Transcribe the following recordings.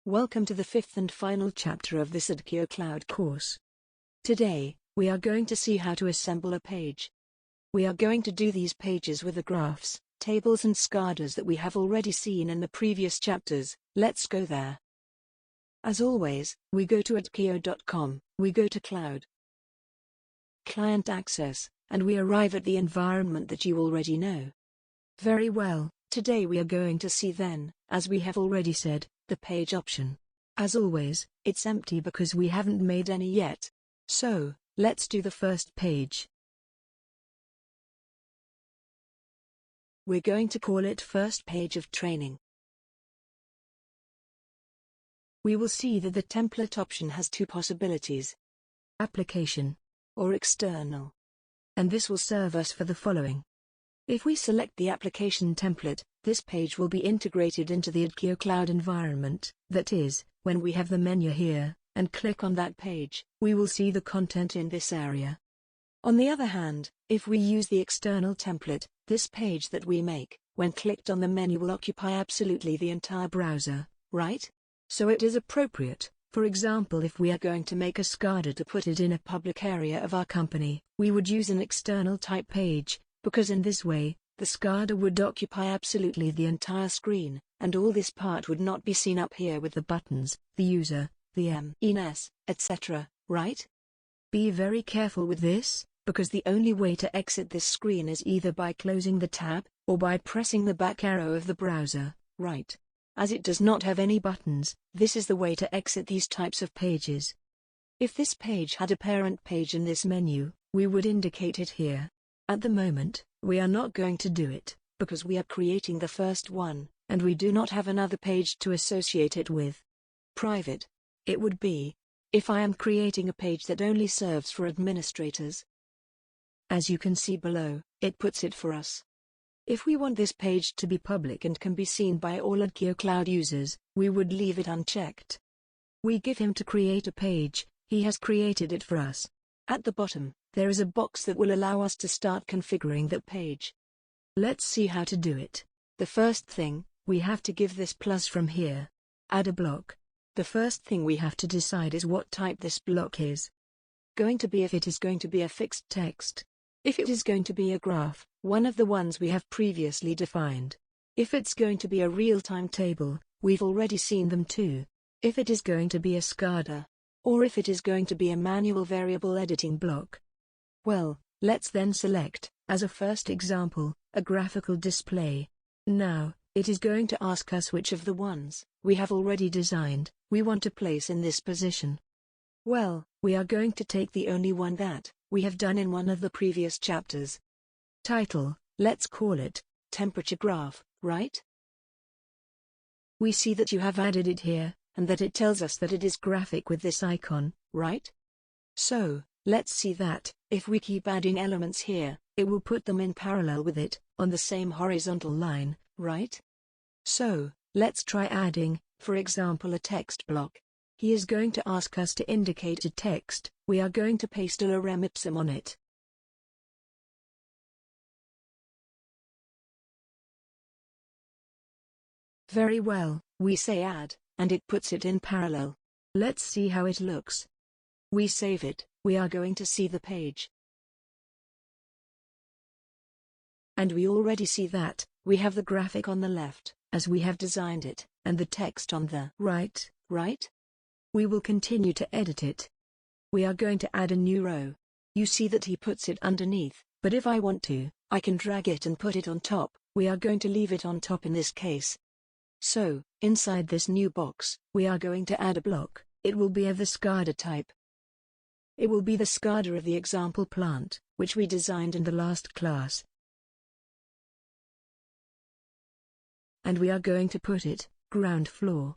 Welcome to the fifth and final chapter of this Adquio Cloud course. Today, we are going to see how to assemble a page. We are going to do these pages with the graphs, tables and SCADAS that we have already seen in the previous chapters. Let's go there. As always, we go to adquio.com, we go to Cloud, Client Access, and we arrive at the environment that you already know. Very well, today we are going to see then, as we have already said, the page option. As always, it's empty because we haven't made any yet. So, let's do the first page. We're going to call it First Page of Training. We will see that the template option has two possibilities: application or external. And this will serve us for the following. If we select the application template, this page will be integrated into the Adquio Cloud environment. That is, when we have the menu here, and click on that page, we will see the content in this area. On the other hand, if we use the external template, this page that we make, when clicked on the menu, will occupy absolutely the entire browser, right? So it is appropriate, for example, if we are going to make a SCADA to put it in a public area of our company, we would use an external type page, because in this way, the SCADA would occupy absolutely the entire screen, and all this part would not be seen up here with the buttons, the user, the MENS, etc., right? Be very careful with this, because the only way to exit this screen is either by closing the tab, or by pressing the back arrow of the browser, right? As it does not have any buttons, this is the way to exit these types of pages. If this page had a parent page in this menu, we would indicate it here. At the moment, we are not going to do it, because we are creating the first one, and we do not have another page to associate it with. Private. It would be, if I am creating a page that only serves for administrators. As you can see below, it puts it for us. If we want this page to be public and can be seen by all Adquio Cloud users, we would leave it unchecked. We give him to create a page, he has created it for us. At the bottom, there is a box that will allow us to start configuring that page. Let's see how to do it. The first thing, we have to give this plus from here. Add a block. The first thing we have to decide is what type this block is. Going to be if it is going to be a fixed text. If it is going to be a graph, one of the ones we have previously defined. If it's going to be a real-time table, we've already seen them too. If it is going to be a SCADA. Or if it is going to be a manual variable editing block. Well, let's then select, as a first example, a graphical display. Now, it is going to ask us which of the ones we have already designed we want to place in this position. Well, we are going to take the only one that we have done in one of the previous chapters. Title, let's call it temperature graph, right? We see that you have added it here, and that it tells us that it is graphic with this icon, right? So, let's see that, if we keep adding elements here, it will put them in parallel with it, on the same horizontal line, right? So, let's try adding, for example, a text block. He is going to ask us to indicate a text, we are going to paste a lorem ipsum on it. Very well, we say add, and it puts it in parallel. Let's see how it looks. We save it, we are going to see the page. And we already see that, we have the graphic on the left, as we have designed it, and the text on the right, right? We will continue to edit it. We are going to add a new row. You see that he puts it underneath, but if I want to, I can drag it and put it on top. We are going to leave it on top in this case. So, inside this new box, we are going to add a block. It will be of the SCADA type. It will be the SCADA of the example plant, which we designed in the last class. And we are going to put it, ground floor.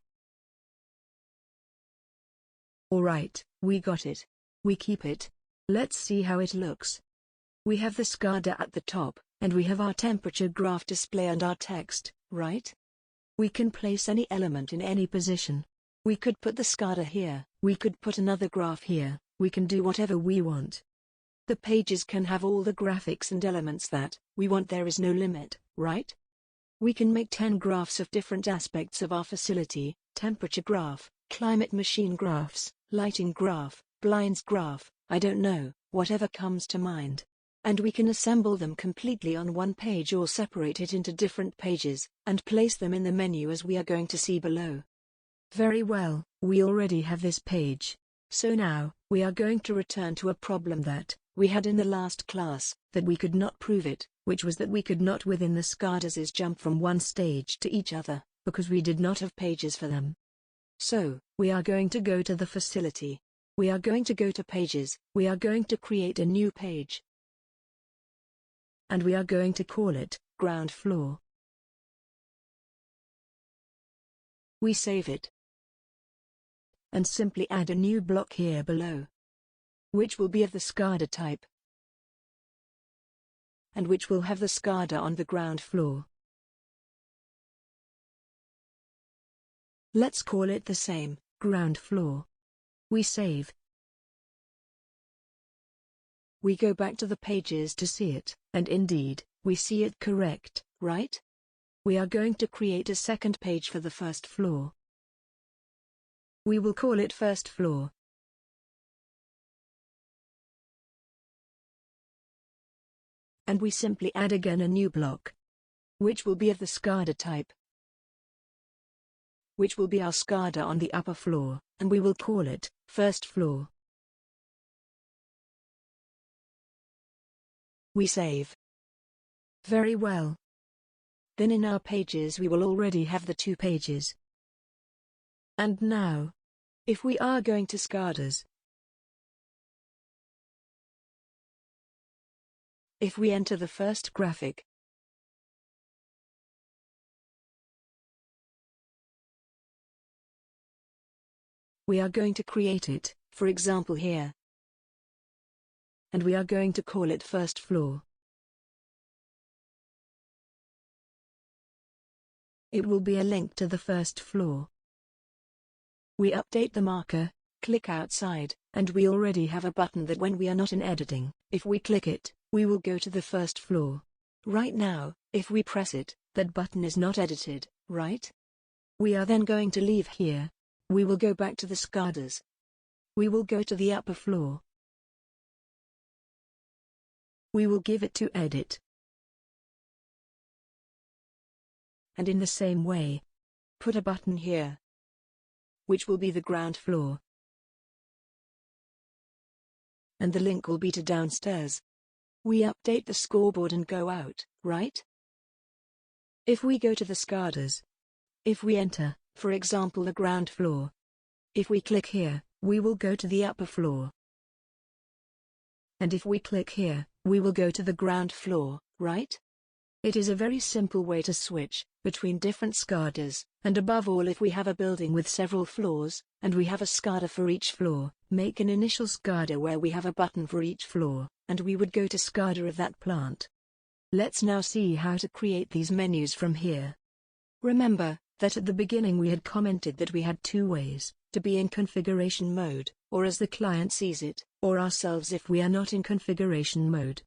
Alright, we got it. We keep it. Let's see how it looks. We have the SCADA at the top, and we have our temperature graph display and our text, right? We can place any element in any position. We could put the SCADA here, we could put another graph here, we can do whatever we want. The pages can have all the graphics and elements that we want, there is no limit, right? We can make 10 graphs of different aspects of our facility: temperature graph, climate machine graphs, lighting graph, blinds graph, I don't know, whatever comes to mind. And we can assemble them completely on one page or separate it into different pages, and place them in the menu as we are going to see below. Very well, we already have this page. So now, we are going to return to a problem that we had in the last class, that we could not prove it, which was that we could not within the SCADAS jump from one stage to each other, because we did not have pages for them. So, we are going to go to the facility. We are going to go to pages, we are going to create a new page. And we are going to call it ground floor. We save it. And simply add a new block here below, which will be of the SCADA type, and which will have the SCADA on the ground floor. Let's call it the same, ground floor. We save. We go back to the pages to see it, and indeed, we see it correct, right? We are going to create a second page for the first floor. We will call it first floor. And we simply add again a new block, which will be of the SCADA type, which will be our SCADA on the upper floor, and we will call it first floor. We save. Very well. Then in our pages we will already have the 2 pages. And now, if we are going to SCADAS, if we enter the first graphic, we are going to create it, for example here. And we are going to call it first floor. It will be a link to the first floor. We update the marker, click outside, and we already have a button that when we are not in editing, if we click it, we will go to the first floor. Right now, if we press it, that button is not edited, right? We are then going to leave here. We will go back to the SCADAS. We will go to the upper floor. We will give it to edit. And in the same way, put a button here, which will be the ground floor. And the link will be to downstairs. We update the scoreboard and go out, right? If we go to the SCADAS, if we enter, for example, the ground floor, if we click here, we will go to the upper floor. And if we click here, we will go to the ground floor, right? It is a very simple way to switch between different SCADAs, and above all if we have a building with several floors, and we have a SCADA for each floor, make an initial SCADA where we have a button for each floor, and we would go to SCADA of that plant. Let's now see how to create these menus from here. Remember that at the beginning we had commented that we had 2 ways, to be in configuration mode, or as the client sees it, or ourselves if we are not in configuration mode.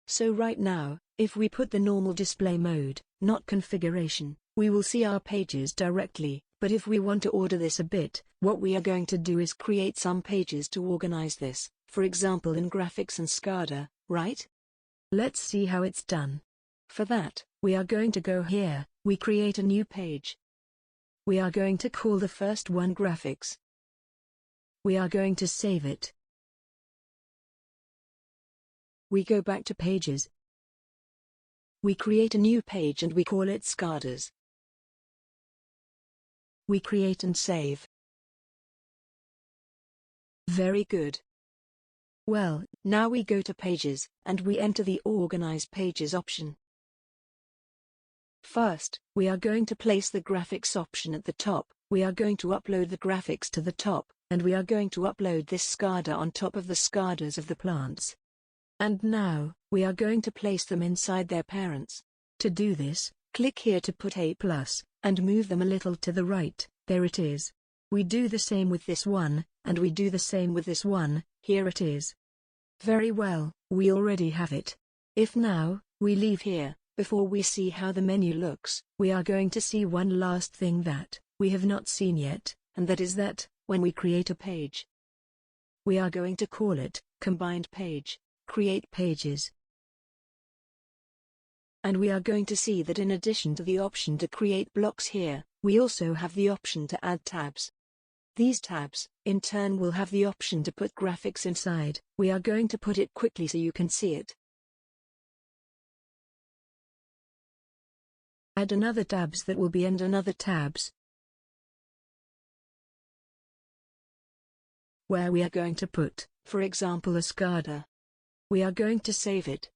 So right now, if we put the normal display mode, not configuration, we will see our pages directly, but if we want to order this a bit, what we are going to do is create some pages to organize this, for example in graphics and SCADA, right? Let's see how it's done. For that, we are going to go here, we create a new page. We are going to call the first one graphics. We are going to save it. We go back to pages. We create a new page and we call it SCADAS. We create and save. Very good. Well, now we go to pages, and we enter the Organize Pages option. First, we are going to place the graphics option at the top, we are going to upload the graphics to the top, and we are going to upload this SCADA on top of the SCADAs of the plants. And now, we are going to place them inside their parents. To do this, click here to put A+, and move them a little to the right, there it is. We do the same with this one, and we do the same with this one, here it is. Very well, we already have it. If now, we leave here, Before we see how the menu looks, we are going to see one last thing that we have not seen yet, and that is that, when we create a page, we are going to call it Combined Page, Create Pages. And we are going to see that in addition to the option to create blocks here, we also have the option to add tabs. These tabs, in turn, will have the option to put graphics inside. We are going to put it quickly so you can see it. Add another tabs that will be and another tabs, where we are going to put, for example, a SCADA. We are going to save it.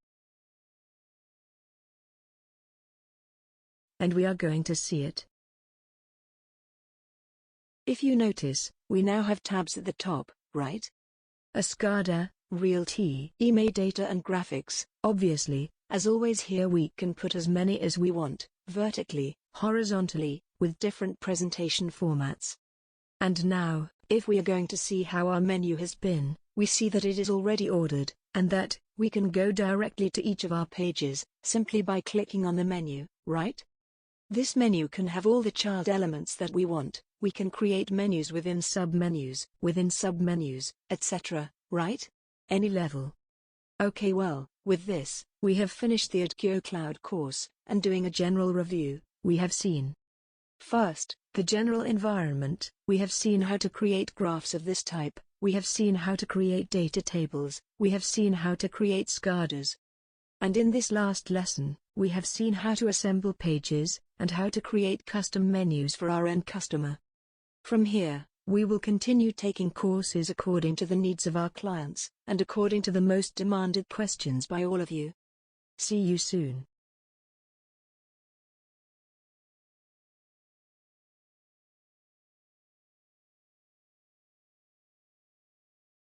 And we are going to see it. If you notice, we now have tabs at the top, right? A SCADA, Realty, email data and graphics. Obviously, as always here we can put as many as we want, vertically, horizontally, with different presentation formats. And now, if we are going to see how our menu has been, we see that it is already ordered, and that we can go directly to each of our pages, simply by clicking on the menu, right? This menu can have all the child elements that we want. We can create menus within submenus, etc., right? Any level. Okay, well, with this, we have finished the Adquio Cloud course, and doing a general review, we have seen. First, the general environment. We have seen how to create graphs of this type, we have seen how to create data tables, we have seen how to create SCADAs. And in this last lesson, we have seen how to assemble pages, and how to create custom menus for our end customer. From here, we will continue taking courses according to the needs of our clients, and according to the most demanded questions by all of you. See you soon.